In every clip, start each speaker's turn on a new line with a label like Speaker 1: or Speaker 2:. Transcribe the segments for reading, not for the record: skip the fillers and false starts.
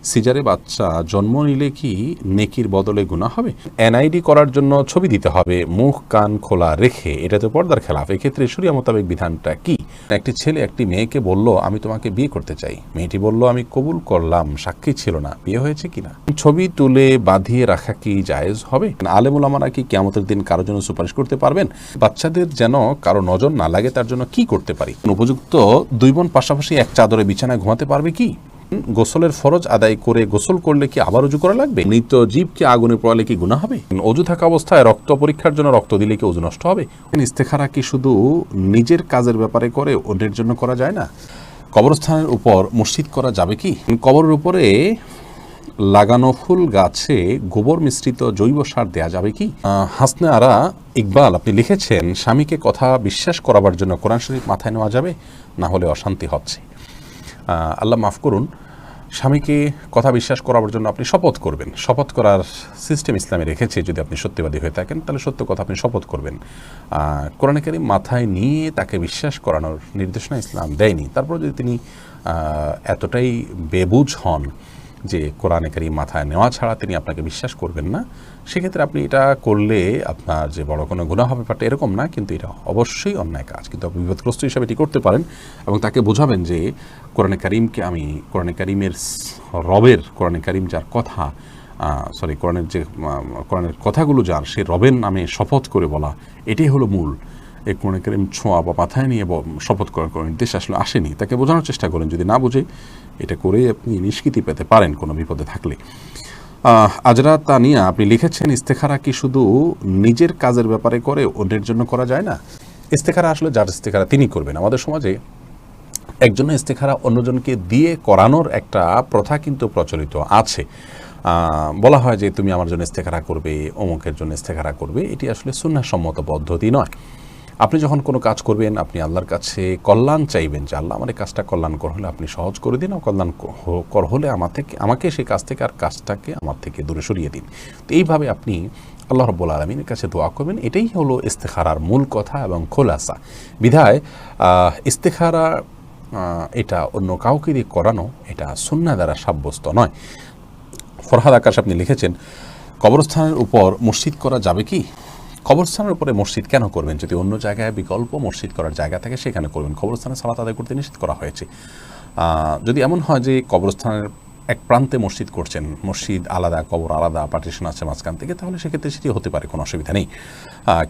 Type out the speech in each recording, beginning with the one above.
Speaker 1: সিজারে বাচ্চা জন্ম নিলে কি নেকির বদলে গুনাহ হবে? এনআইডি করার জন্য ছবি দিতে হবে মুখ কান খোলা রেখে, এটা তো পর্দার খেলাফ। এক্ষেত্রে শরিয়া মোতাবেক বিধানটা কি? একটি ছেলে একটি মেয়েকে বলল আমি তোমাকে বিয়ে করতে চাই, মেয়েটি বলল আমি কবুল করলাম, সাক্ষী ছিল না, বিয়ে হয়েছে কিনা? ছবি তুলে বাঁধিয়ে রাখা কি জায়েজ হবে? আলেম ওলামারা কি কিয়ামতের দিন কারোর জন্য সুপারিশ করতে পারবেন? বাচ্চাদের যেন কারো নজর না লাগে তার জন্য কি করতে পারি? উপযুক্ত দুই বোন পাশাপাশি এক চাদরে বিছানায় ঘুমাতে পারবে কি? গোসলের ফরজ আদায় করে গোসল করলে কি আবার অজু করা লাগবে? মৃত জীবকে আগুনে পোড়ালে কি গুনাহ হবে? অজু থাকা অবস্থায় রক্ত পরীক্ষার জন্য রক্ত দিলে কি অজু নষ্ট হবে? ইস্তেখারা কি শুধু নিজের কাজের ব্যাপারে করে অন্যের জন্য করা যায় না? কবরস্থানের উপর মসজিদ করা যাবে কি? কবরের উপরে লাগানো ফুল গাছে গোবর মিশ্রিত জৈব সার দেয়া যাবে কি? হাসনে আরা ইকবাল আপনি লিখেছেন, স্বামীকে কথা বিশ্বাস করাবার জন্য কোরআন শরীফ মাথায় নেওয়া যাবে, না হলে অশান্তি হচ্ছে। আল্লাহ মাফ করুন, স্বামীকে কথা বিশ্বাস করার জন্য আপনি শপথ করবেন। শপথ করার সিস্টেম ইসলামে রেখেছে, যদি আপনি সত্যবাদী হয়ে থাকেন তাহলে সত্য কথা আপনি শপথ করবেন। কোরআনে কারীম মাথায় নিয়ে তাকে বিশ্বাস করানোর নির্দেশনা ইসলাম দেয়নি। তারপর যদি তিনি এতটাই বেবুঝ হন যে কোরআনে কারীম মাথায় নেওয়া ছাড়া তিনি আপনাকে বিশ্বাস করবেন না, সেক্ষেত্রে আপনি এটা করলে আপনার যে বড় কোনো গুনাহ হবে ব্যাপারটা এরকম না, কিন্তু এটা অবশ্যই অন্যায় কাজ। কিন্তু আপনি বিপদগ্রস্ত হিসাবে এটি করতে পারেন এবং তাকে বোঝাবেন যে কোরআনে কারীমকে আমি কোরআনে কারীমের রবের, কোরআনে কারীম যার কথা কোরআনের কথাগুলো যার, সে রবের নামে শপথ করে বলা, এটাই হলো মূল। এই কোরআনে কারীম ছোঁয়া বা মাথায় নিয়ে শপথ করার কোনো নির্দেশ আসলে আসেনি। তাকে বোঝানোর চেষ্টা করেন, যদি না বোঝে এটা করে আপনি নিষ্কৃতি পেতে পারেন কোনো বিপদে থাকলে। আজরা তানিয়া আপনি লিখেছেন, ইস্তেখারা কি শুধু নিজের কাজের ব্যাপারে করে অন্যের জন্য করা যায় না? ইস্তেখারা আসলে যার ইস্তেখারা তিনি করবেন। আমাদের সমাজে একজনের ইস্তেখারা অন্যজনকে দিয়ে করানোর একটা প্রথা কিন্তু প্রচলিত আছে। বলা হয় যে তুমি আমার জন্য ইস্তেখারা করবে, অমুকের জন্য ইস্তেখারা করবে। এটি আসলে সুন্নাহসম্মত পদ্ধতি নয়। আপনি যখন কোনো কাজ করবেন, আপনি আল্লাহর কাছে কল্যাণ চাইবেন যে আল্লাহ আমার এই কাজটা কল্যাণকর হলে আপনি সহজ করে দিন, কল্যাণকর হলে আমাকে সেই কাজ থেকে আর কাজটাকে আমার থেকে দূরে সরিয়ে দিন। তো এইভাবে আপনি আল্লাহ রাব্বুল আলামিনের কাছে দোয়া করবেন। এটাই হলো ইস্তেখারার মূল কথা এবং খোলাসা। বিধায় ইস্তেখারা এটা অন্য কাউকে দিয়ে করানো, এটা সুন্নাহ দ্বারা সাব্যস্ত নয়। ফরহাদ আকাশ আপনি লিখেছেন, কবরস্থানের উপর মসজিদ করা যাবে কি? কবরস্থানের উপরে মসজিদ কেন করবেন? যদি অন্য জায়গায় বিকল্প মসজিদ করার জায়গা থাকে সেখানে করবেন। কবরস্থানে সালাত আদায় করতে নিষেধ করা হয়েছে। যদি এমন হয় যে কবরস্থানের এক প্রান্তে মসজিদ করছেন, মসজিদ আলাদা, কবর আলাদা, পার্টিশন আছে মাঝখান থেকে, তাহলে সেক্ষেত্রে সেটি হতে পারে, কোনো অসুবিধা নেই।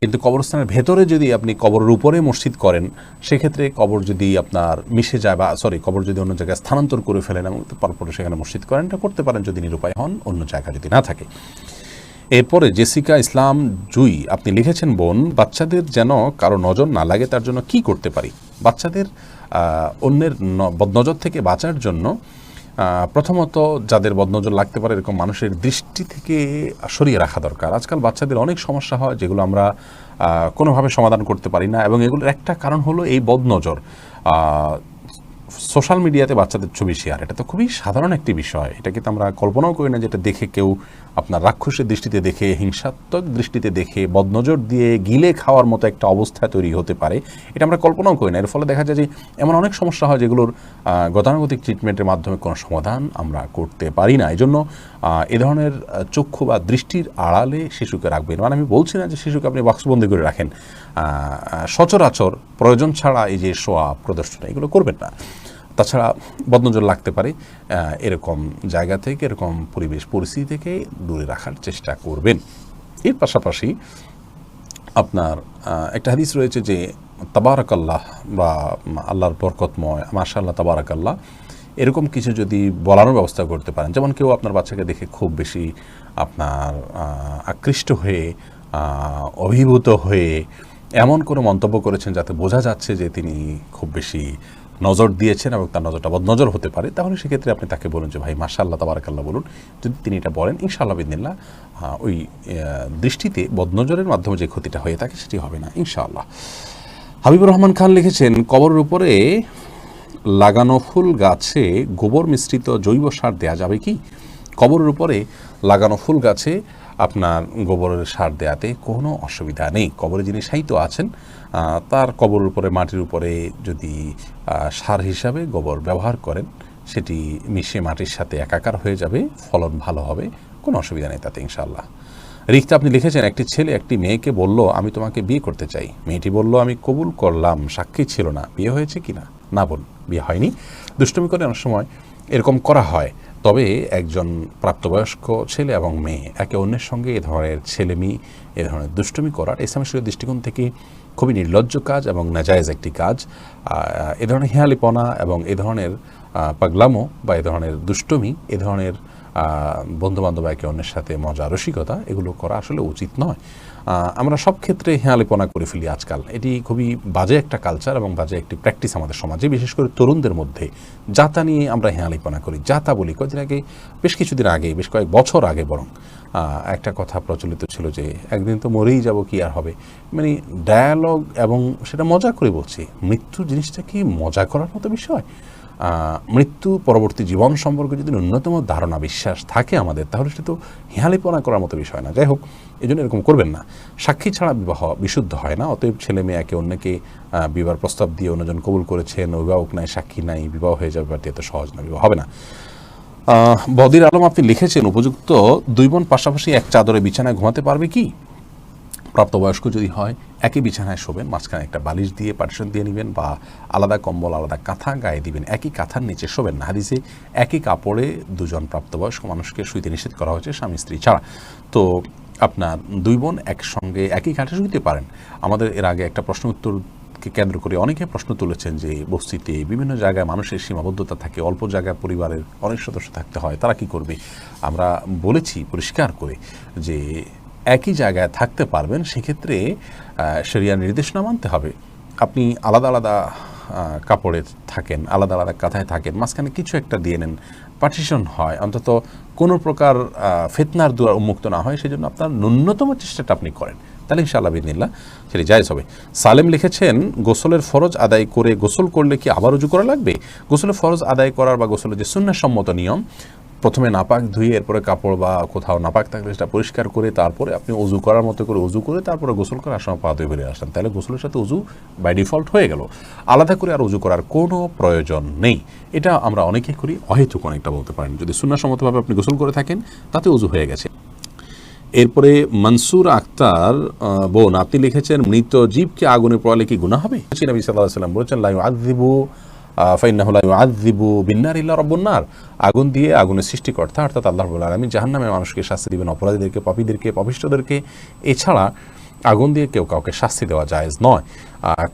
Speaker 1: কিন্তু কবরস্থানের ভেতরে যদি আপনি কবরের উপরে মসজিদ করেন, সেক্ষেত্রে কবর যদি আপনার মিশে যায় বা কবর যদি অন্য জায়গায় স্থানান্তর করে ফেলেন এবং তারপরে সেখানে মসজিদ করেন, এটা করতে পারেন যদি নিরুপায় হন, অন্য জায়গা যদি না থাকে। এরপরে জেসিকা ইসলাম জুই আপনি লিখেছেন, বোন বাচ্চাদের যেন কারো নজর না লাগে তার জন্য কি করতে পারি? বাচ্চাদের অন্যের বদনজর থেকে বাঁচার জন্য প্রথমত যাদের বদনজর লাগতে পারে এরকম মানুষের দৃষ্টি থেকে সরিয়ে রাখা দরকার। আজকাল বাচ্চাদের অনেক সমস্যা হয় যেগুলো আমরা কোনোভাবে সমাধান করতে পারি না, এবং এগুলোর একটা কারণ হলো এই বদনজর। সোশ্যাল মিডিয়াতে বাচ্চাদের ছবি শেয়ার, এটা তো খুবই সাধারণ একটি বিষয়। এটা কিন্তু আমরা কল্পনাও করি না যেটা দেখে কেউ আপনার রাক্ষসের দৃষ্টিতে দেখে, হিংসাত্মক দৃষ্টিতে দেখে, বদনজর দিয়ে গিলে খাওয়ার মতো একটা অবস্থা তৈরি হতে পারে, এটা আমরা কল্পনাও করি না। এর ফলে দেখা যায় যে এমন অনেক সমস্যা হয় যেগুলোর গতানুগতিক ট্রিটমেন্টের মাধ্যমে কোনো সমাধান আমরা করতে পারি না। এই জন্য এ ধরনের চক্ষু বা দৃষ্টির আড়ালে শিশুকে রাখবেন। মানে আমি বলছি না যে শিশুকে আপনি বাক্সবন্দি করে রাখেন, সচরাচর প্রয়োজন ছাড়া এই যে শোয়া প্রদর্শন এগুলো করবেন না। তাছাড়া বদনজর লাগতে পারে এরকম জায়গা থেকে, এরকম পরিবেশ পরিস্থিতি থেকে দূরে রাখার চেষ্টা করবেন। এর পাশাপাশি আপনার একটা হাদিস রয়েছে যে তাবারাকাল্লাহ বা আল্লাহর বরকতময়, মাশাআল্লাহ, তাবারাকাল্লাহ, এরকম কিছু যদি বলানোর ব্যবস্থা করতে পারেন। যেমন কেউ আপনার বাচ্চাকে দেখে খুব বেশি আপনার আকৃষ্ট হয়ে, অভিভূত হয়ে এমন কোনো মন্তব্য করেছেন যাতে বোঝা যাচ্ছে যে তিনি খুব বেশি নজর দিয়েছেন এবং তার নজরটা বদনজর হতে পারে, তাহলে সেক্ষেত্রে আপনি তাকে বলুন যে ভাই মাশাআল্লাহ, তাবারাকাল্লাহ বলুন। যদি তিনি এটা বলেন, ইনশাআল্লাহ বিদিনিল্লাহ ওই দৃষ্টিতে বদনজরের মাধ্যমে যে ক্ষতিটা হয়ে থাকে সেটি হবে না ইনশাআল্লাহ। হাবিবুর রহমান খান লিখেছেন, কবরের উপরে লাগানো ফুল গাছে গোবর মিশ্রিত জৈব সার দেয়া যাবে কি? কবরের উপরে লাগানো ফুল গাছে আপনার গোবরের সার দেয়াতে কোনো অসুবিধা নেই। কবরে যিনি শায়িত আছেন তার কবরের উপরে, মাটির উপরে যদি সার হিসাবে গোবর ব্যবহার করেন, সেটি মিশে মাটির সাথে একাকার হয়ে যাবে, ফলন ভালো হবে, কোনো অসুবিধা নেই তাতে ইনশাআল্লাহ। রিক্তা আপনি লিখেছেন, একটি ছেলে একটি মেয়েকে বলল আমি তোমাকে বিয়ে করতে চাই। মেয়েটি বলল আমি কবুল করলাম, সাক্ষী ছিল না, বিয়ে হয়েছে কি না? না বোন, বিয়ে হয়নি। দুষ্টুমি করে অনেক সময় এরকম করা হয়, তবে একজন প্রাপ্তবয়স্ক ছেলে এবং মেয়ে একে অন্যের সঙ্গে এ ধরনের ছেলেমেয়ে এ ধরনের দুষ্টুমি করার ইসলামের শরীয়তের দৃষ্টিকোণ থেকে খুবই নির্লজ্জ কাজ এবং নাজায়েজ একটি কাজ। এ ধরনের হেয়ালিপনা এবং এ ধরনের পাগলামো বা এ ধরনের দুষ্টুমি, এ ধরনের বন্ধুবান্ধব একে অন্যের সাথে মজা রসিকতা, এগুলো করা আসলে উচিত নয়। আমরা সব ক্ষেত্রে হেয়ালিপনা করে ফেলি আজকাল। এটি খুবই বাজে একটা কালচার এবং বাজে একটি প্র্যাকটিস আমাদের সমাজে, বিশেষ করে তরুণদের মধ্যে। যাতা নিয়ে আমরা হেয়ালিপনা করি, যাতা বলি। কয়েকদিন আগে, বেশ কিছুদিন আগে, বেশ কয়েক বছর আগে বরং একটা কথা প্রচলিত ছিল যে একদিন তো মরেই যাব, কি আর হবে, মানে ডায়ালগ, এবং সেটা মজা করে বলছি। মৃত্যু জিনিসটা কি মজা করার মতো বিষয়? মৃত্যু পরবর্তী জীবন সম্পর্কে যদি ন্যূনতম ধারণা বিশ্বাস থাকে আমাদের, তাহলে সেটা তো হেয়ালিপনা করার মতো বিষয় না। যাই হোক, এই জন্য এরকম করবেন না। সাক্ষী ছাড়া বিবাহ বিশুদ্ধ হয় না। অতএব ছেলে মেয়ে একে অন্যকে বিবাহ প্রস্তাব দিয়ে অন্যজন কবুল করেছেন, অভিভাবক নাই, সাক্ষী নাই, বিবাহ হয়ে যাবে, বাট এত সহজ না, বিবাহ হবে না। বদির আলম আপনি লিখেছেন, উপযুক্ত দুই বোন পাশাপাশি এক চাদরে বিছানায় ঘুমাতে পারবে কি? প্রাপ্তবয়স্ক যদি হয় একই বিছানায় শোবেন, মাঝখানে একটা বালিশ দিয়ে পার্টিশন দিয়ে নেবেন, বা আলাদা কম্বল আলাদা কাঁথা গায়ে দিবেন, একই কাঁথার নিচে শোবেন না। হাদিসে একই কাপড়ে দুজন প্রাপ্তবয়স্ক মানুষকে শুইতে নিষেধ করা হয়েছে, স্বামী স্ত্রী ছাড়া। তো আপনার দুই বোন একসঙ্গে একই খাটে শুইতে পারেন। আমাদের এর আগে একটা প্রশ্ন উত্তরকে কেন্দ্র করে অনেকে প্রশ্ন তুলেছেন যে বস্তিতে বিভিন্ন জায়গায় মানুষের সীমাবদ্ধতা থাকে, অল্প জায়গায় পরিবারের অনেক সদস্য থাকতে হয়, তারা কি করবে? আমরা বলেছি পরিষ্কার করে যে একই জায়গায় থাকতে পারবেন, সেক্ষেত্রে শরিয়ার নির্দেশনা মানতে হবে। আপনি আলাদা আলাদা কাপড়ে থাকেন, আলাদা আলাদা কাঁথায় থাকেন, মাঝখানে কিছু একটা দিয়ে নেন, পার্টিশন হয়, অন্তত কোনো প্রকার ফিতনার দুয়ার উন্মুক্ত না হয়, সেই জন্য আপনার ন্যূনতম চেষ্টাটা আপনি করেন, তাহলে ইনশাআল্লাহ বিদিনিল্লাহ সেটি জায়েজ হবে। সালেম লিখেছেন, গোসলের ফরজ আদায় করে গোসল করলে কি আবার উজু করা লাগবে? গোসলের ফরজ আদায় করার বা গোসলের যে সুন্নাহসম্মত নিয়ম, প্রথমে নাপাক ধুয়ে এরপরে কাপড় বা কোথাও নাপাক থাকলে সেটা পরিষ্কার করে তারপরে আপনি উজু করার মতো করে উজু করে তারপরে গোসল করার সময় পা ধুয়ে বেরিয়ে আসেন, তাহলে গোসলের সাথে উজু বাই ডিফল্ট হয়ে গেল। আলাদা করে আর উজু করার কোনো প্রয়োজন নেই। এটা আমরা অনেকেই করি, অহেতুক অনেকটা বলতে পারেন। যদি সুন্নাহসম্মতভাবে আপনি গোসল করে থাকেন, তাতে উজু হয়ে গেছে। এরপরে মনসুর আক্তার বোন আপনি লিখেছেন, মৃত জীবকে আগুনে পোড়ালে কি গুনাহ হবে? নবী সাল্লাল্লাহু আলাইহি ওয়াসাল্লাম বলেছেন, লা ইউআযযিবু ফাইন্নাহু লা ইউআযযিবু বিন-নার ইল্লা রাব্বুন নার। আগুন দিয়ে আগুনের সৃষ্টিকর্তা অর্থাৎ আল্লাহ রাব্বুল আলামিন জাহান্নামে মানুষকে শাস্তি দিবেন, অপরাধীদেরকে, পাপীদেরকে, পাপিষ্ঠদেরকে। এছাড়া আগুন দিয়ে কেউ কাউকে শাস্তি দেওয়া জায়েজ নয়।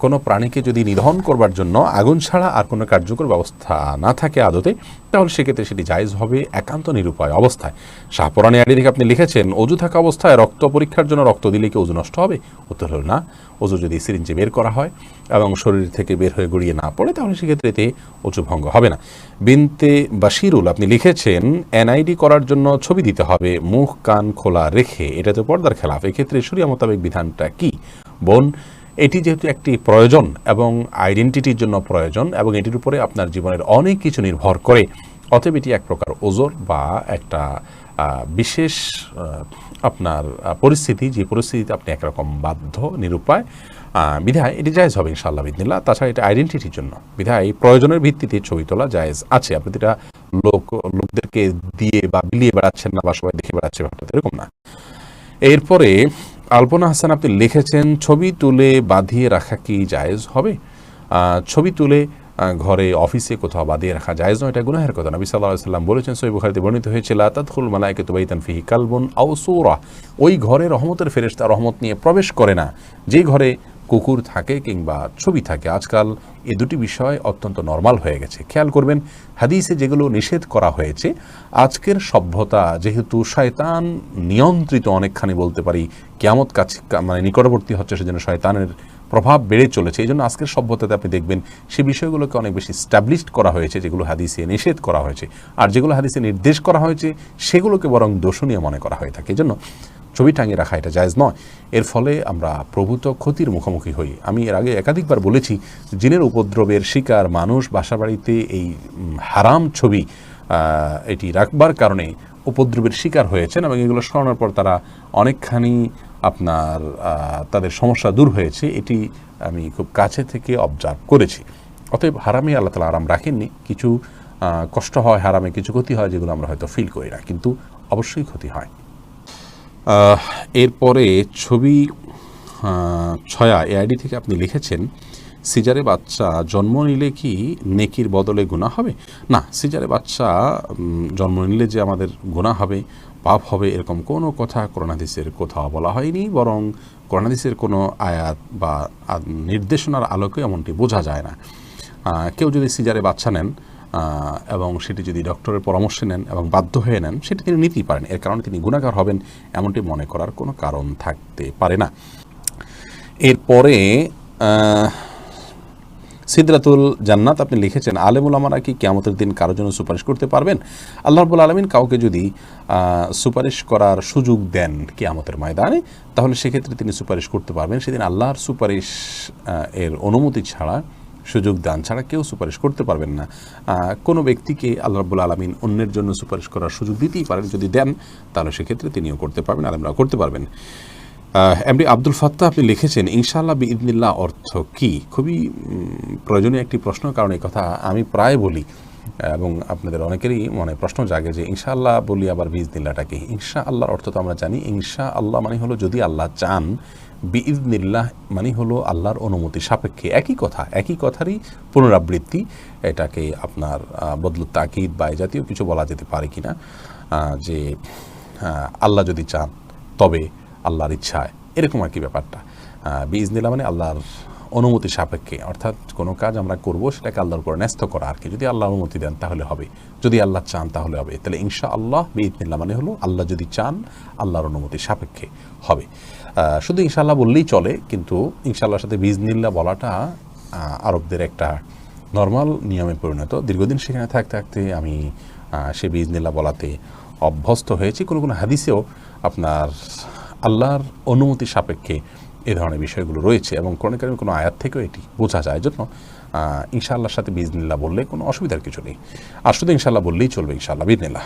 Speaker 1: কোনো প্রাণীকে যদি নিধন করবার জন্য আগুন ছাড়া আর কোনো কার্যকর ব্যবস্থা না থাকে আদতে, তাহলে সেক্ষেত্রে সেটি জায়েজ হবে একান্ত নিরুপায় অবস্থায়। শাহপুরানি আইডি থেকে আপনি লিখেছেন, অজু থাকা অবস্থায় রক্ত পরীক্ষার জন্য রক্ত দিলে কি অজু নষ্ট হবে? উত্তর হল না। অজু যদি সিরিঞ্জে বের করা হয় এবং শরীর থেকে বের হয়ে গড়িয়ে না পড়ে, তাহলে সেক্ষেত্রে এতে অজু ভঙ্গ হবে না। বিনতে বাশিরুল আপনি লিখেছেন, এনআইডি করার জন্য ছবি দিতে হবে মুখ কান খোলা রেখে, এটা তো পর্দার খেলাফ। এক্ষেত্রে শরিয়া মোতাবেক বিধানটা কি? বোন, এটি যেহেতু একটি প্রয়োজন এবং আইডেন্টিটির জন্য প্রয়োজন এবং এটির উপরে আপনার জীবনের অনেক কিছু নির্ভর করে, অতএব এটি এক প্রকার ওজর বা একটা বিশেষ আপনার পরিস্থিতি, যে পরিস্থিতিতে আপনি একরকম বাধ্য নিরুপায়, বিধায় এটি জায়েজ হবে ইনশাআল্লাহ বিদিনিল্লাহ। তাছাড়া এটা আইডেন্টিটির জন্য, বিধায় প্রয়োজনের ভিত্তিতে ছবি তোলা জায়েজ আছে। আপনি এটা লোকদেরকে দিয়ে বা বিলিয়ে বেড়াচ্ছেন না, বা সবাই দেখে বেড়াচ্ছে, ব্যাপারটা এরকম না। এরপরে আলপনা হাসান আপনি লিখেছেন, ছবি তুলে বাঁধিয়ে রাখা কি জায়েজ হবে? ছবি তুলে ঘরে, অফিসে কোথাও বাঁধিয়ে রাখা জায়েজ নয়, এটা গুনাহের কথা। নবী সাল্লাল্লাহু আলাইহি ওয়াসাল্লাম বলেছেন, সহিহ বুখারীতে বর্ণিত হয়েছে, লা তাদখুল মালায়েকাতু বাইতান ফিহি কালবুন আও সূরা। ওই ঘরে রহমতের ফেরেশতা রহমত নিয়ে প্রবেশ করে না যে ঘরে কুকুর থাকে কিংবা ছবি থাকে। আজকাল এই দুটি বিষয় অত্যন্ত নরমাল হয়ে গেছে। খেয়াল করবেন, হাদিসে যেগুলো নিষেধ করা হয়েছে, আজকের সভ্যতা যেহেতু শয়তান নিয়ন্ত্রিত, অনেকখানি বলতে পারি, কিয়ামত কাছে মানে নিকটবর্তী হচ্ছে, সেজন্য শয়তানের প্রভাব বেড়ে চলেছে। এই জন্য আজকের সভ্যতাতে আপনি দেখবেন সেই বিষয়গুলোকে অনেক বেশি স্ট্যাবলিশড করা হয়েছে, যেগুলো হাদিসে নিষেধ করা হয়েছে। আর যেগুলো হাদিসে নির্দেশ করা হয়েছে, সেগুলোকে বরং দোষণীয় মনে করা হয়ে থাকে। এই জন্য ছবি টাঙিয়ে রাখা এটা জায়েজ নয়। এর ফলে আমরা প্রভূত ক্ষতির মুখোমুখি হই। আমি এর আগে একাধিকবার বলেছি, জিনের উপদ্রবের শিকার মানুষ বাসাবাড়িতে এই হারাম ছবি এটি রাখবার কারণে উপদ্রবের শিকার হয়েছেন, এবং এগুলো সরানোর পর তারা অনেকখানি আপনার তাদের সমস্যা দূর হয়েছে। এটি আমি খুব কাছে থেকে অবজার্ভ করেছি। অতএব হারামে আল্লাহ তাআলা আরাম রাখেননি। কিছু কষ্ট হয়, হারামে কিছু ক্ষতি হয় যেগুলো আমরা হয়তো ফিল করি না, কিন্তু অবশ্যই ক্ষতি হয়। এরপরে ছবি ছয়া এআইডি থেকে আপনি লিখেছেন, সিজারে বাচ্চা জন্ম নিলে কি নেকির বদলে গুনাহ হবে? না, সিজারে বাচ্চা জন্ম নিলে যে আমাদের গুনাহ হবে, পাপ হবে, এরকম কোনো কথা কোরআন হাদিসের কোথাও বলা হয়নি। বরং কোরআন হাদিসের কোনো আয়াত বা নির্দেশনার আলোকে এমনটি বোঝা যায় না। কেউ যদি সিজারে বাচ্চা নেন এবং সেটি যদি ডক্টরের পরামর্শ নেন এবং বাধ্য হয়ে নেন, সেটি তিনি নিতেই পারেন। এর কারণে তিনি গুনাহগার হবেন এমনটি মনে করার কোনো কারণ থাকতে পারে না। এরপরে সিদরাতুল জান্নাত আপনি লিখেছেন, আলেম উলামারা কি কিয়ামতের দিন কারোর জন্য সুপারিশ করতে পারবেন? আল্লাহ রাব্বুল আলামিন কাউকে যদি সুপারিশ করার সুযোগ দেন কিয়ামতের ময়দানে, তাহলে সেক্ষেত্রে তিনি সুপারিশ করতে পারবেন। সেদিন আল্লাহর সুপারিশ এর অনুমতি ছাড়া, সুযোগ দান ছাড়া কেউ সুপারিশ করতে পারবেন না। কোনো ব্যক্তিকে আল্লাহ রাব্বুল আলামিন অন্যের জন্য সুপারিশ করার সুযোগ দিতেই পারেন, যদি দেন তাহলে সেক্ষেত্রে তিনিও করতে পারবেন, আলেমরাও করতে পারবেন। এমডি আব্দুল ফাত্তাহ আপনি লিখেছেন, ইনশাআল্লাহ বিইذনিল্লাহ অর্থ কি? খুবই প্রয়োজনীয় একটি প্রশ্ন, কারণ এই কথা আমি প্রায় বলি এবং আপনাদের অনেকেরই মনে প্রশ্ন জাগে যে ইনশাআল্লাহ বলি আবার বিইذনিল্লাহটা কি? ইনশাআল্লাহর অর্থ তো আমরা জানি, ইনশাআল্লাহ মানে হলো যদি আল্লাহ চান, বিইذনিল্লাহ মানে হলো আল্লাহর অনুমতি সাপেক্ষে। একই কথা, একই কথারই পুনরাবৃত্তি। এটাকে আপনার বদলুত তাকিদ বা এই জাতীয় কিছু বলা যেতে পারে কিনা, যে আল্লাহ যদি চান তবে আল্লাহর ইচ্ছায়, এরকম আর কি ব্যাপারটা। বিইذনিল্লাহ মানে আল্লাহর অনুমতি সাপেক্ষে, অর্থাৎ কোনো কাজ আমরা করব সেটাকে আল্লাহর উপর ন্যস্ত করা আর কি। যদি আল্লাহ অনুমতি দেন তাহলে হবে, যদি আল্লাহ চান তাহলে হবে। তাহলে ইনশাআল্লাহ বিইذনিল্লাহ মানে হলো আল্লাহ যদি চান, আল্লাহর অনুমতি সাপেক্ষে হবে। শুধু ইনশাআল্লাহ বললেই চলে, কিন্তু ইনশাআল্লাহর সাথে বিইذনিল্লাহ বলাটা আরবদের একটা নর্মাল নিয়মে পরিণত। দীর্ঘদিন সেখানে থাকতে থাকতে আমি সে বিইذনিল্লাহ বলাতে অভ্যস্ত হয়েছি। কোনো কোনো হাদিসেও আপনার আল্লাহর অনুমতি সাপেক্ষে এ ধরনের বিষয়গুলো রয়েছে এবং কোরআন কারীমের কোনো আয়াত থেকেও এটি বোঝা যায়। জন্য ইনশাআল্লাহর সাথে বিইذনিল্লাহ বললে কোনো অসুবিধার কিছু নেই। আর শুধু ইনশাআল্লাহ বললেই চলবে, ইনশাআল্লাহ বিইذনিল্লাহ।